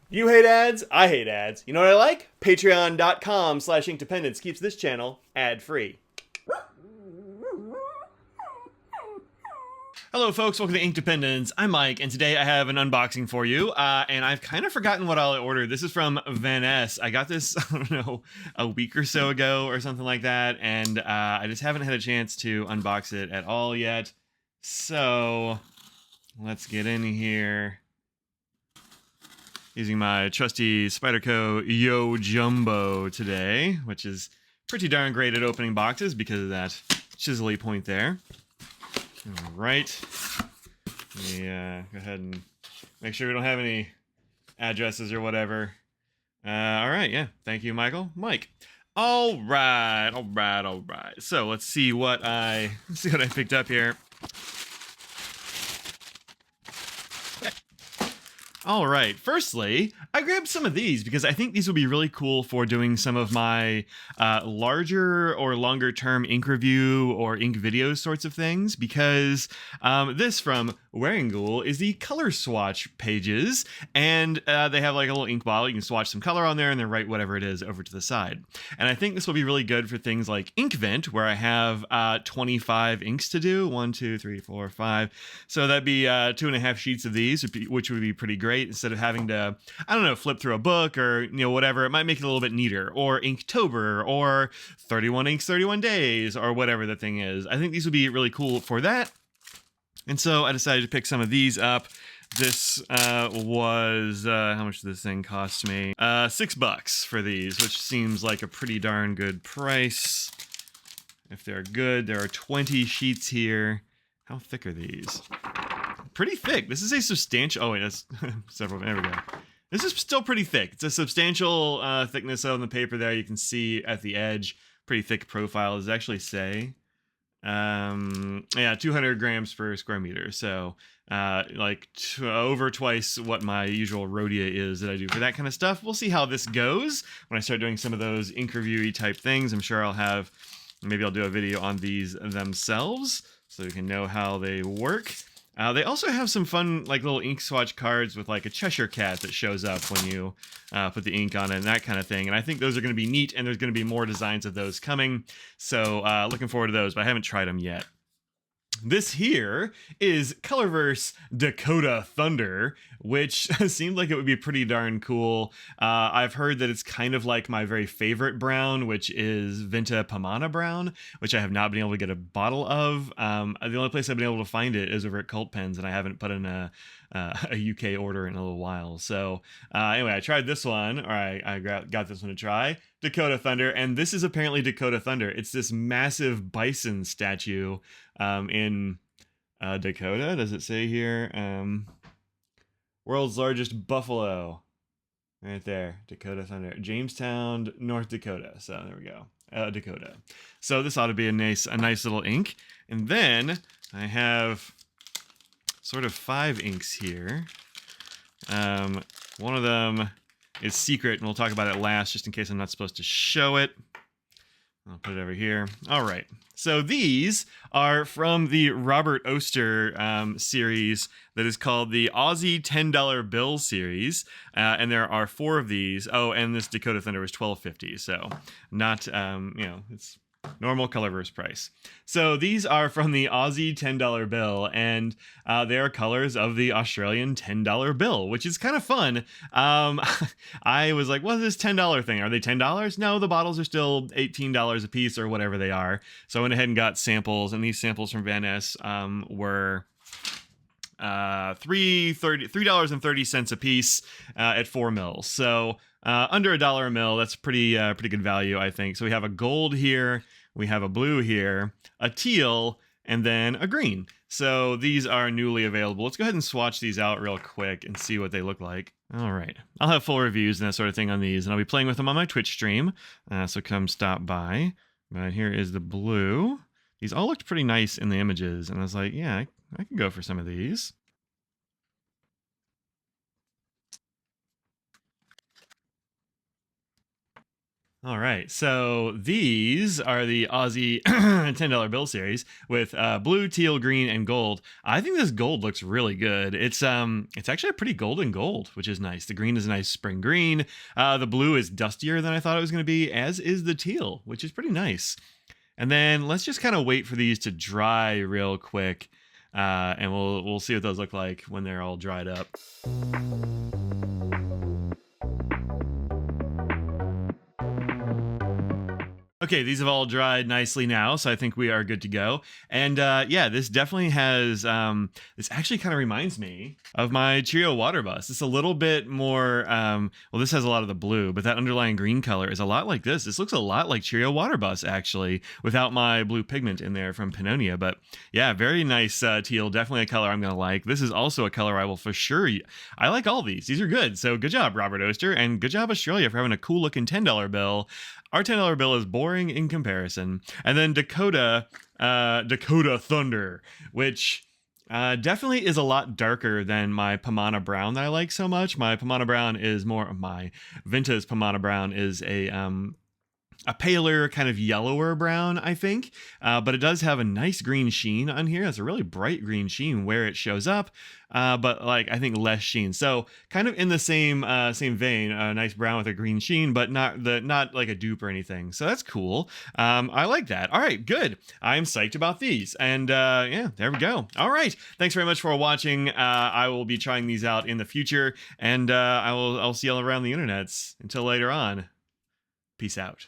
You hate ads? I hate ads. You know what I like? Patreon.com/inkdependence keeps this channel ad-free. Hello folks, welcome to Ink Dependence. I'm Mike, and today I have an unboxing for you, and I've kind of forgotten what I ordered. This is from Vanness. I got this, I don't know, a week or so ago or something like that, and I just haven't had a chance to unbox it at all yet. So, let's get in here. Using my trusty Spyderco Yo Jumbo today, which is pretty darn great at opening boxes because of that chisely point there. All right. Let me go ahead and make sure we don't have any addresses or whatever. All right, yeah. Thank you, Michael. Mike. All right. So let's see what I picked up here. All right, firstly, I grabbed some of these because I think these would be really cool for doing some of my larger or longer term ink review or ink video sorts of things, because this from Wearingeul is the color swatch pages, and they have like a little ink bottle. You can swatch some color on there and then write whatever it is over to the side. And I think this will be really good for things like Inkvent, where I have 25 inks to do. 1, 2, 3, 4, 5. So that'd be 2.5 sheets of these, which would be pretty great. Instead of having to, I don't know, flip through a book or, whatever, it might make it a little bit neater. Or Inktober, or 31 inks, 31 days, or whatever the thing is. I think these would be really cool for that. And so I decided to pick some of these up. This was, how much did this thing cost me? $6 for these, which seems like a pretty darn good price. If they're good, there are 20 sheets here. How thick are these? Pretty thick. This is a substantial... Oh, wait, that's several... There we go. This is still pretty thick. It's a substantial thickness on the paper there. You can see at the edge. Pretty thick profile. Does it actually say? Yeah, 200 grams per square meter. So, like over twice what my usual Rhodia is that I do for that kind of stuff. We'll see how this goes when I start doing some of those ink review-y type things. I'm sure I'll have... Maybe I'll do a video on these themselves so you can know how they work. They also have some fun, like, little ink swatch cards with, like, a Cheshire cat that shows up when you put the ink on it and that kind of thing. And I think those are going to be neat, and there's going to be more designs of those coming. So, looking forward to those, but I haven't tried them yet. This here is Colorverse Dakota Thunder, which seemed like it would be pretty darn cool. I've heard that it's kind of like my very favorite brown, which is Vinta Pomana Brown, which I have not been able to get a bottle of. The only place I've been able to find it is over at Cult Pens, and I haven't put in a UK order in a little while. So anyway, I tried this one, or I got this one to try. Dakota Thunder, and this is apparently Dakota Thunder. It's this massive bison statue in Dakota. Does it say here? World's largest buffalo. Right there, Dakota Thunder. Jamestown, North Dakota. So there we go, Dakota. So this ought to be a nice little ink. And then I have sort of 5 inks here. One of them is secret, and we'll talk about it last, just in case I'm not supposed to show it. I'll put it over here. All right. So these are from the Robert Oster series that is called the Aussie $10 bill series. And there are 4 of these. Oh, and this Dakota Thunder was $12.50. So not, it's normal Colorverse price. So these are from the Aussie $10 bill, and they are colors of the Australian $10 bill, which is kind of fun. I was like, what's this $10 thing? Are they $10? No, the bottles are still $18 a piece or whatever they are. So I went ahead and got samples, and these samples from Vanness were $3.30 a piece at 4 mils. So under $1 a mil, that's pretty good value, I think. So we have a gold here, we have a blue here, a teal, and then a green. So these are newly available. Let's go ahead and swatch these out real quick and see what they look like. All right, I'll have full reviews and that sort of thing on these, and I'll be playing with them on my Twitch stream. So come stop by. But here is the blue. These all looked pretty nice in the images, and I was like, yeah, I could go for some of these. All right, so these are the Aussie $10 bill series with blue, teal, green, and gold. I think this gold looks really good. It's actually a pretty golden gold, which is nice. The green is a nice spring green. The blue is dustier than I thought it was going to be, as is the teal, which is pretty nice. And then let's just kind of wait for these to dry real quick, and we'll see what those look like when they're all dried up. Okay, these have all dried nicely now, so I think we are good to go. And yeah, this definitely has, this actually kind of reminds me of my Cheerio water bus. It's a little bit more, well, this has a lot of the blue, but that underlying green color is a lot like this. This looks a lot like Cheerio water bus, actually, without my blue pigment in there from Pannonia. But yeah, very nice teal, definitely a color I'm going to like. This is also a color I will for sure. I like all these. These are good. So good job, Robert Oster, and good job, Australia, for having a cool looking $10 bill. Our $10 bill is boring in comparison. And then DAKOTA Thunder, which definitely is a lot darker than my Pomona Brown that I like so much. My Pomona Brown is more, my Vinta's Pomona Brown is a paler, kind of yellower brown, I think. But it does have a nice green sheen on here. It's a really bright green sheen where it shows up, but like I think less sheen. So kind of in the same vein, a nice brown with a green sheen, but not like a dupe or anything. So that's cool. I like that. All right, good. I'm psyched about these. And yeah, there we go. All right. Thanks very much for watching. I will be trying these out in the future, and I'll see you all around the internets. Until later on. Peace out.